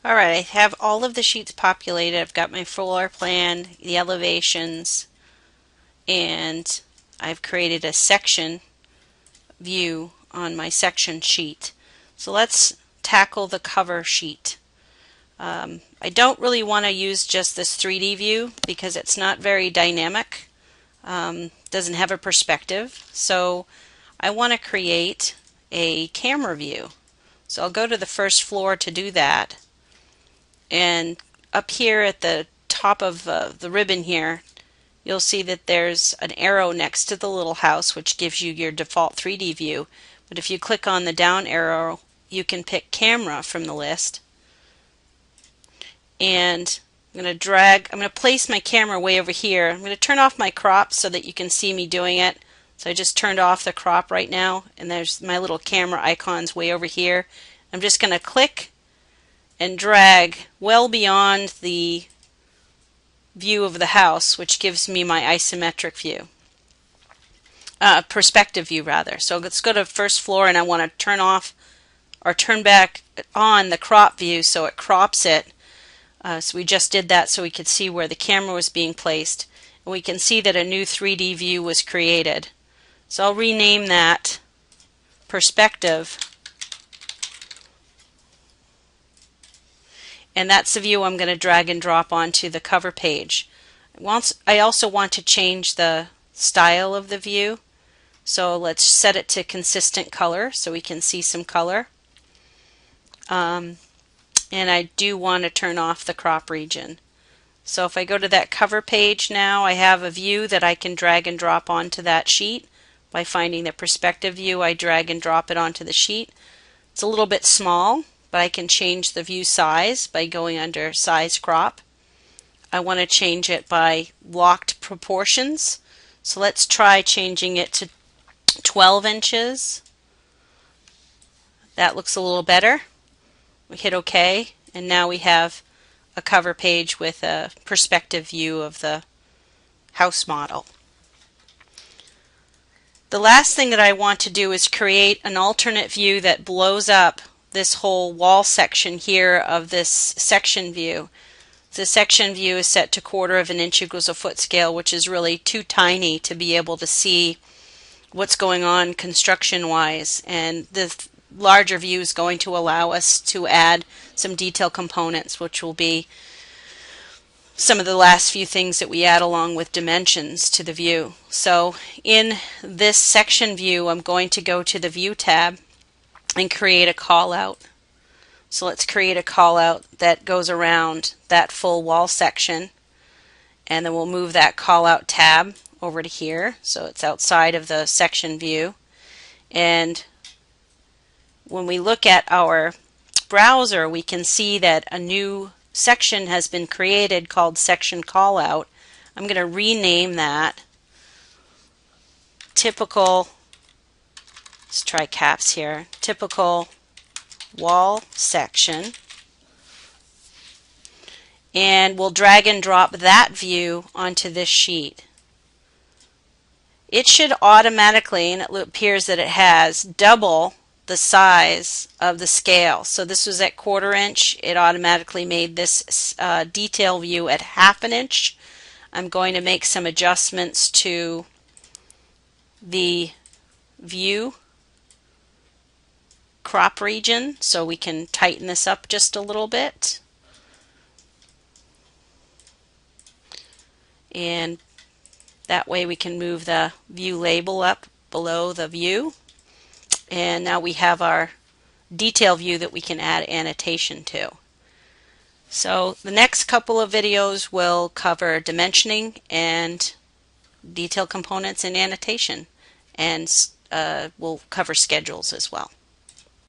Alright, I have all of the sheets populated. I've got my floor plan, the elevations, and I've created a section view on my section sheet. So let's tackle the cover sheet. I don't really want to use just this 3D view because it's not very dynamic. Doesn't have a perspective. So I want to create a camera view. So I'll go to the first floor to do that. And up here at the top of the ribbon here, you'll see that there's an arrow next to the little house which gives you your default 3D view. But if you click on the down arrow, you can pick camera from the list. And I'm going to place my camera way over here. I'm going to turn off my crop so that you can see me doing it. So I just turned off the crop right now, and there's my little camera icons way over here. I'm just going to click and drag well beyond the view of the house, which gives me my isometric view. Perspective view rather. So let's go to first floor, and I want to turn off or turn back on the crop view so it crops it. So we just did that so we could see where the camera was being placed, and we can see that a new 3D view was created. So I'll rename that perspective, and that's the view I'm going to drag and drop onto the cover page. I also want to change the style of the view, so let's set it to consistent color so we can see some color. And I do want to turn off the crop region. So if I go to that cover page now, I have a view that I can drag and drop onto that sheet. By finding the perspective view, I drag and drop it onto the sheet. It's a little bit small, but I can change the view size by going under size crop. I want to change it by locked proportions. So let's try changing it to 12 inches. That looks a little better. We hit OK, and now we have a cover page with a perspective view of the house model. The last thing that I want to do is create an alternate view that blows up this whole wall section here of this section view. The section view is set to 1/4 of an inch equals a foot scale, which is really too tiny to be able to see what's going on construction wise, and the larger view is going to allow us to add some detail components, which will be some of the last few things that we add along with dimensions to the view. So in this section view, I'm going to go to the View tab and create a callout. So let's create a callout that goes around that full wall section, and then we'll move that callout tab over to here so it's outside of the section view. And when we look at our browser, we can see that a new section has been created called SectionCallout. I'm going to rename that typical, let's try caps here, typical wall section, and we'll drag and drop that view onto this sheet. It should automatically, and it appears that it has, double the size of the scale. So this was at 1/4 inch. It automatically made this detail view at 1/2 inch. I'm going to make some adjustments to the view crop region so we can tighten this up just a little bit. And that way we can move the view label up below the view. And now we have our detail view that we can add annotation to. So the next couple of videos will cover dimensioning and detail components and annotation, and we'll cover schedules as well.